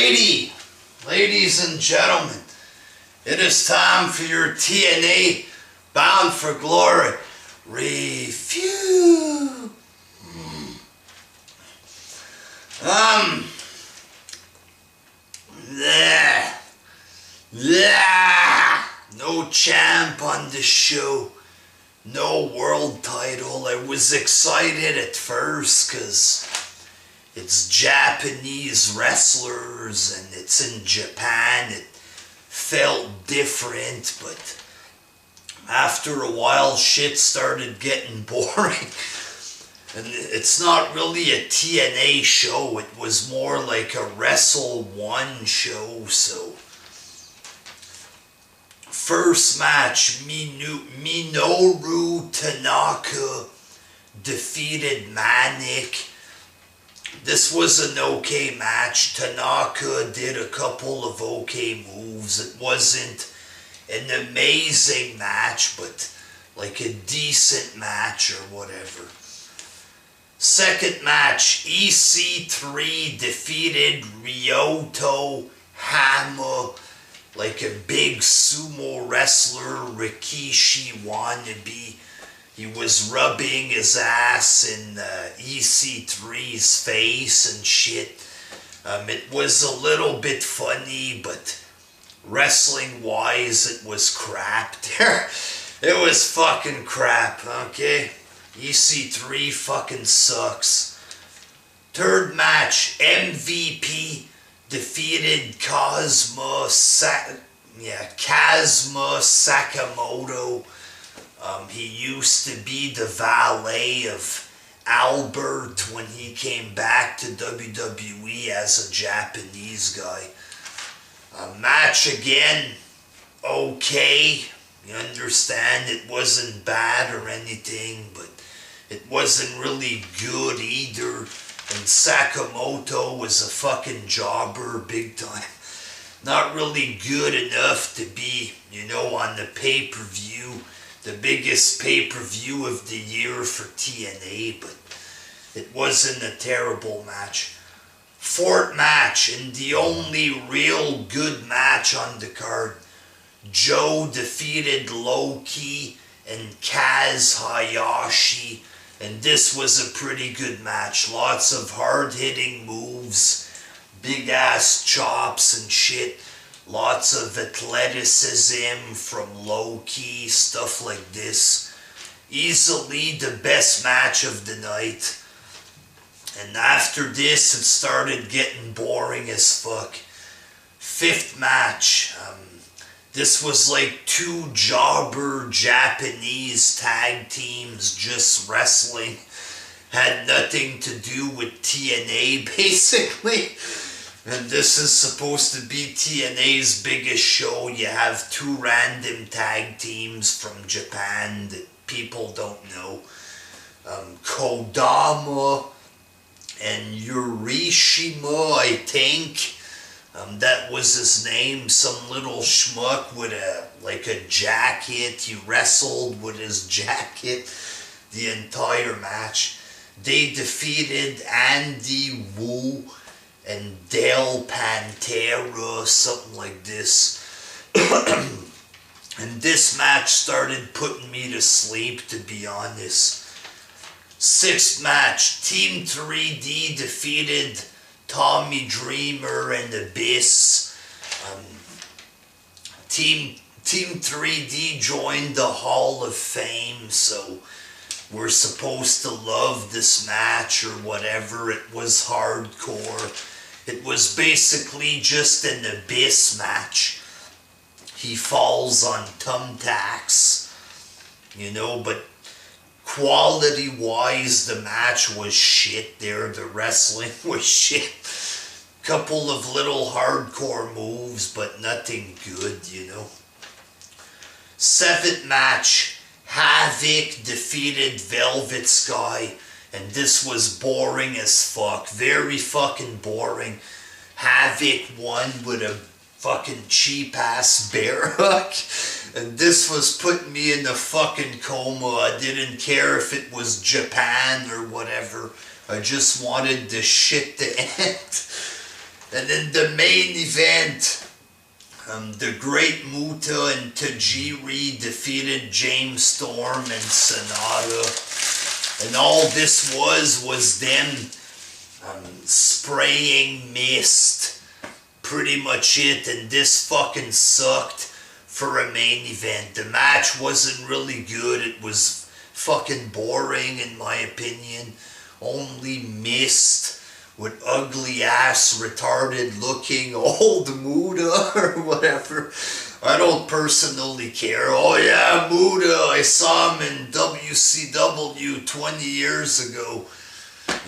Ladies and gentlemen, it is time for your TNA Bound for Glory review. No champ on the show, no world title. I was excited at first because it's Japanese wrestlers and it's in Japan. It felt different, but after a while shit started getting boring. And it's not really a TNA show, it was more like a Wrestle One show. So first match, Minoru Tanaka defeated Manic. This was an okay match. Tanaka did a couple of okay moves. It wasn't an amazing match, but like a decent match or whatever. Second match, EC3 defeated Ryoto Hama, like a big sumo wrestler, Rikishi wannabe. He was rubbing his ass in EC3's face and shit. It was a little bit funny, but wrestling-wise, it was crap there. It was fucking crap, okay? EC3 fucking sucks. Third match, MVP defeated Kazuma Sakamoto. He used to be the valet of Albert when he came back to WWE as a Japanese guy. Match again, okay. You understand, it wasn't bad or anything, but it wasn't really good either. And Sakamoto was a fucking jobber big time. Not really good enough to be, on the pay-per-view. The biggest pay-per-view of the year for TNA, but it wasn't a terrible match. Fourth match, and the only real good match on the card, Joe defeated Loki and Kaz Hayashi, and this was a pretty good match. Lots of hard-hitting moves, big-ass chops and shit. Lots of athleticism from Loki, stuff like this. Easily the best match of the night. And after this, it started getting boring as fuck. Fifth match. This was like two jobber Japanese tag teams just wrestling. Had nothing to do with TNA, basically. And this is supposed to be TNA's biggest show. You have two random tag teams from Japan that people don't know. Kodama and Yurishima, I think. That was his name. Some little schmuck with a jacket. He wrestled with his jacket the entire match. They defeated Andy Wu and Del Pantera, something like this. And this match started putting me to sleep, to be honest. Sixth match, Team 3D defeated Tommy Dreamer and Abyss. Team 3D joined the Hall of Fame, so we're supposed to love this match or whatever. It was hardcore. It was basically just an Abyss match. He falls on thumbtacks, but quality-wise, the match was shit there. The wrestling was shit. Couple of little hardcore moves, but nothing good, Seventh match, Havoc defeated Velvet Sky, and this was boring as fuck. Very fucking boring. Havoc won with a fucking cheap-ass bear hook. And this was putting me in a fucking coma. I didn't care if it was Japan or whatever. I just wanted the shit to end. And in the main event, the Great Muta and Tajiri defeated James Storm and Sonata. And all this was them spraying mist. Pretty much it. And this fucking sucked for a main event. The match wasn't really good. It was fucking boring in my opinion. Only mist with ugly ass, retarded looking old Muda or whatever. I don't personally care. Oh yeah, Muda, I saw him in WCW 20 years ago.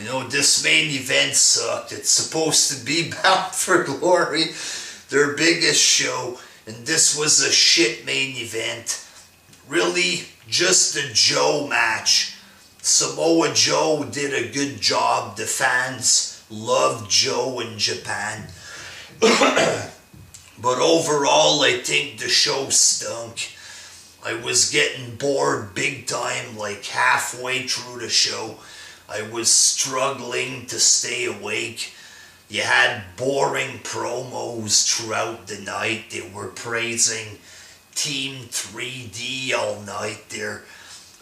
You know, this main event sucked. It's supposed to be Bound for Glory, their biggest show, and this was a shit main event. Really, just a Joe match. Samoa Joe did a good job. The fans loved Joe in Japan. But overall, I think the show stunk. I was getting bored big time, like halfway through the show. I was struggling to stay awake. You had boring promos throughout the night. They were praising Team 3D all night there.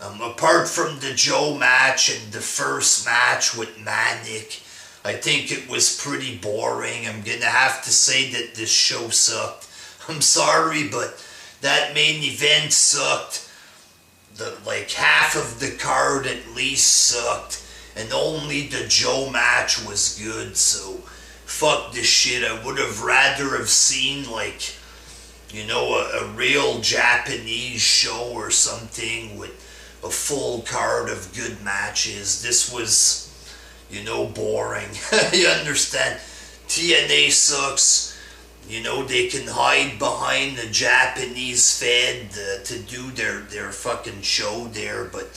Apart from the Joe match and the first match with Manic, I think it was pretty boring. I'm gonna have to say that this show sucked. I'm sorry, but that main event sucked. Like half of the card at least sucked. And only the Joe match was good, so fuck this shit. I would have rather have seen, like, you know, a real Japanese show or something with a full card of good matches. This was, you know, boring. You understand? TNA sucks. You know, they can hide behind the Japanese Fed to do their fucking show there, but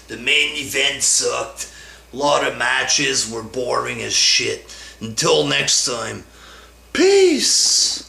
the main event sucked. A lot of matches were boring as shit. Until next time, peace!